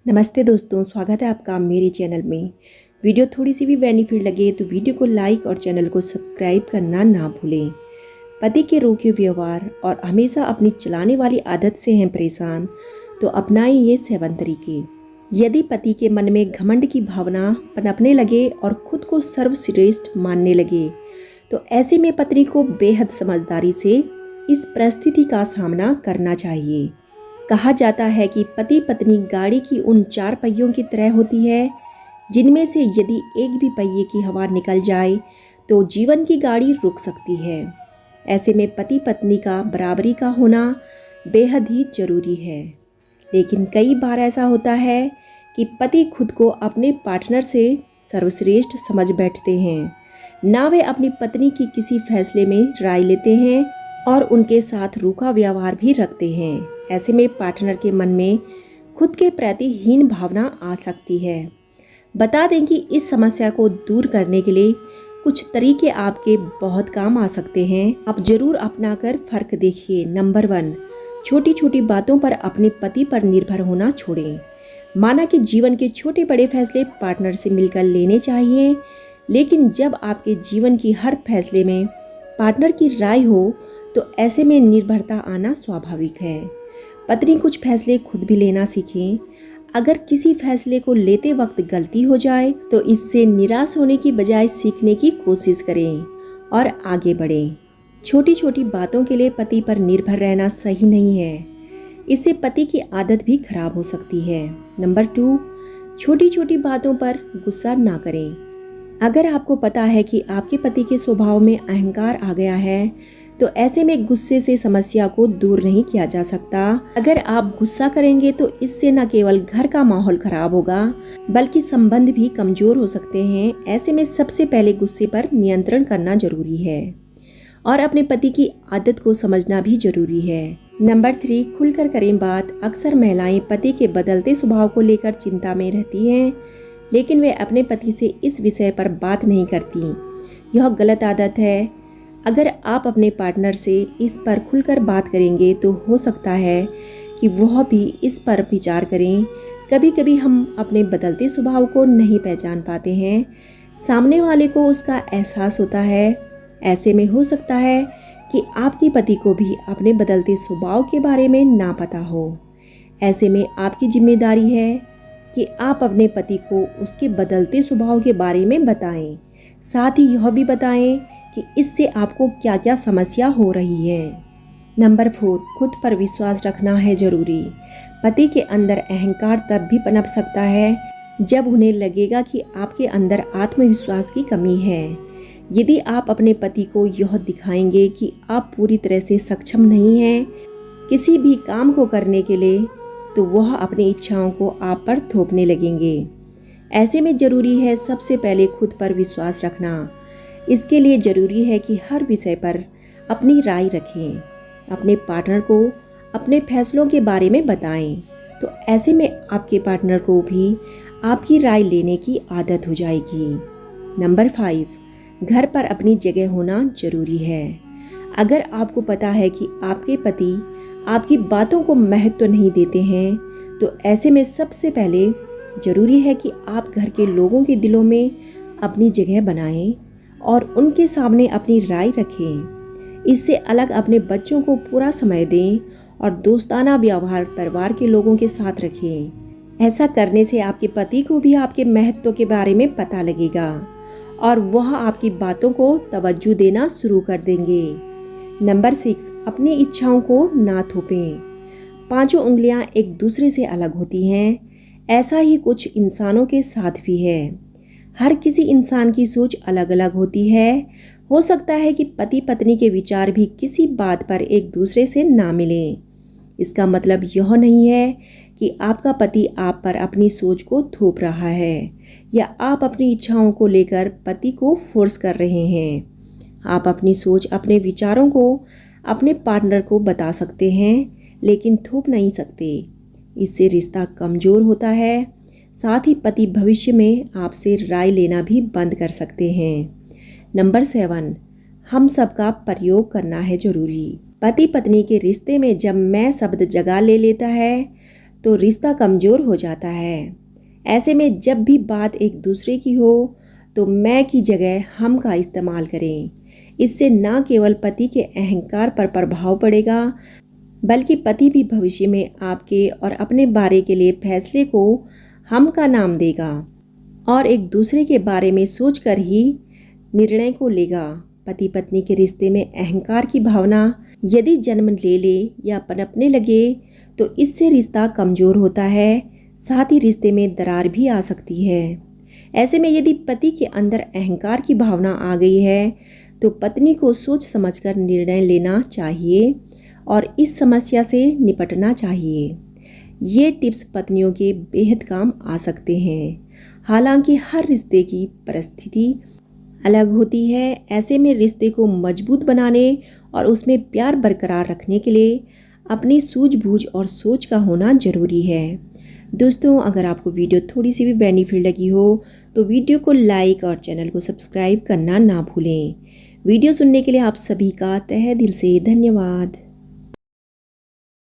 नमस्ते दोस्तों, स्वागत है आपका मेरे चैनल में। वीडियो थोड़ी सी भी बेनिफिट लगे तो वीडियो को लाइक और चैनल को सब्सक्राइब करना ना भूलें। पति के रूखे व्यवहार और हमेशा अपनी चलाने वाली आदत से हैं परेशान तो अपनाएं ये 7 तरीके। यदि पति के मन में घमंड की भावना पनपने लगे और खुद को सर्वश्रेष्ठ मानने लगे तो ऐसे में पत्नी को बेहद समझदारी से इस परिस्थिति का सामना करना चाहिए। कहा जाता है कि पति पत्नी गाड़ी की उन 4 पहियों की तरह होती है जिनमें से यदि एक भी पहिए की हवा निकल जाए तो जीवन की गाड़ी रुक सकती है। ऐसे में पति पत्नी का बराबरी का होना बेहद ही जरूरी है। लेकिन कई बार ऐसा होता है कि पति खुद को अपने पार्टनर से सर्वश्रेष्ठ समझ बैठते हैं, ना वे अपनी पत्नी की किसी फैसले में राय लेते हैं और उनके साथ रूखा व्यवहार भी रखते हैं। ऐसे में पार्टनर के मन में खुद के प्रति हीन भावना आ सकती है। बता दें कि इस समस्या को दूर करने के लिए कुछ तरीके आपके बहुत काम आ सकते हैं। आप जरूर अपनाकर फर्क देखिए। नंबर 1, छोटी छोटी बातों पर अपने पति पर निर्भर होना छोड़ें। माना कि जीवन के छोटे बड़े फैसले पार्टनर से मिलकर लेने चाहिए, लेकिन जब आपके जीवन की हर फैसले में पार्टनर की राय हो तो ऐसे में निर्भरता आना स्वाभाविक है। पत्नी कुछ फैसले खुद भी लेना सीखें। अगर किसी फैसले को लेते वक्त गलती हो जाए तो इससे निराश होने की बजाय सीखने की कोशिश करें और आगे बढ़ें। छोटी छोटी बातों के लिए पति पर निर्भर रहना सही नहीं है। इससे पति की आदत भी खराब हो सकती है। नंबर 2, छोटी छोटी बातों पर गुस्सा ना करें। अगर आपको पता है कि आपके पति के स्वभाव में अहंकार आ गया है तो ऐसे में गुस्से से समस्या को दूर नहीं किया जा सकता। अगर आप गुस्सा करेंगे तो इससे न केवल घर का माहौल खराब होगा बल्कि संबंध भी कमजोर हो सकते हैं। ऐसे में सबसे पहले गुस्से पर नियंत्रण करना जरूरी है और अपने पति की आदत को समझना भी जरूरी है। नंबर 3, खुलकर करें बात। अक्सर महिलाएं पति के बदलते स्वभाव को लेकर चिंता में रहती हैं, लेकिन वे अपने पति से इस विषय पर बात नहीं करती। यह गलत आदत है। अगर आप अपने पार्टनर से इस पर खुलकर बात करेंगे तो हो सकता है कि वह भी इस पर विचार करें। कभी कभी हम अपने बदलते स्वभाव को नहीं पहचान पाते हैं, सामने वाले को उसका एहसास होता है। ऐसे में हो सकता है कि आपके पति को भी अपने बदलते स्वभाव के बारे में ना पता हो। ऐसे में आपकी जिम्मेदारी है कि आप अपने पति को उसके बदलते स्वभाव के बारे में बताएं। साथ ही यह भी बताएं कि इससे आपको क्या क्या समस्या हो रही है। नंबर 4, खुद पर विश्वास रखना है जरूरी। पति के अंदर अहंकार तब भी पनप सकता है जब उन्हें लगेगा कि आपके अंदर आत्मविश्वास की कमी है। यदि आप अपने पति को यह दिखाएंगे कि आप पूरी तरह से सक्षम नहीं हैं किसी भी काम को करने के लिए तो वह अपनी इच्छाओं को आप पर थोपने लगेंगे। ऐसे में जरूरी है सबसे पहले खुद पर विश्वास रखना। इसके लिए ज़रूरी है कि हर विषय पर अपनी राय रखें। अपने पार्टनर को अपने फैसलों के बारे में बताएं तो ऐसे में आपके पार्टनर को भी आपकी राय लेने की आदत हो जाएगी। नंबर 5, घर पर अपनी जगह होना जरूरी है। अगर आपको पता है कि आपके पति आपकी बातों को महत्व नहीं देते हैं तो ऐसे में सबसे पहले ज़रूरी है कि आप घर के लोगों के दिलों में अपनी जगह बनाएं और उनके सामने अपनी राय रखें। इससे अलग अपने बच्चों को पूरा समय दें और दोस्ताना व्यवहार परिवार के लोगों के साथ रखें। ऐसा करने से आपके पति को भी आपके महत्व के बारे में पता लगेगा और वह आपकी बातों को तवज्जो देना शुरू कर देंगे। नंबर 6, अपनी इच्छाओं को ना थोपें। 5 उंगलियां एक दूसरे से अलग होती हैं, ऐसा ही कुछ इंसानों के साथ भी है। हर किसी इंसान की सोच अलग अलग होती है। हो सकता है कि पति पत्नी के विचार भी किसी बात पर एक दूसरे से ना मिलें। इसका मतलब यह नहीं है कि आपका पति आप पर अपनी सोच को थोप रहा है या आप अपनी इच्छाओं को लेकर पति को फोर्स कर रहे हैं। आप अपनी सोच, अपने विचारों को अपने पार्टनर को बता सकते हैं, लेकिन थोप नहीं सकते। इससे रिश्ता कमज़ोर होता है। साथ ही पति भविष्य में आपसे राय लेना भी बंद कर सकते हैं। नंबर 7, हम सबका प्रयोग करना है जरूरी। पति पत्नी के रिश्ते में जब मैं शब्द जगह ले लेता है तो रिश्ता कमज़ोर हो जाता है। ऐसे में जब भी बात एक दूसरे की हो तो मैं की जगह हम का इस्तेमाल करें। इससे न केवल पति के अहंकार पर प्रभाव पड़ेगा, बल्कि पति भी भविष्य में आपके और अपने बारे के लिए फैसले को हम का नाम देगा और एक दूसरे के बारे में सोचकर ही निर्णय को लेगा। पति पत्नी के रिश्ते में अहंकार की भावना यदि जन्म ले या पनपने लगे तो इससे रिश्ता कमज़ोर होता है, साथ ही रिश्ते में दरार भी आ सकती है। ऐसे में यदि पति के अंदर अहंकार की भावना आ गई है तो पत्नी को सोच समझकर निर्णय लेना चाहिए और इस समस्या से निपटना चाहिए। ये टिप्स पत्नियों के बेहद काम आ सकते हैं। हालांकि हर रिश्ते की परिस्थिति अलग होती है। ऐसे में रिश्ते को मजबूत बनाने और उसमें प्यार बरकरार रखने के लिए अपनी सूझबूझ और सोच का होना ज़रूरी है। दोस्तों, अगर आपको वीडियो थोड़ी सी भी बेनिफिट लगी हो तो वीडियो को लाइक और चैनल को सब्सक्राइब करना ना भूलें। वीडियो सुनने के लिए आप सभी का तहे दिल से धन्यवाद।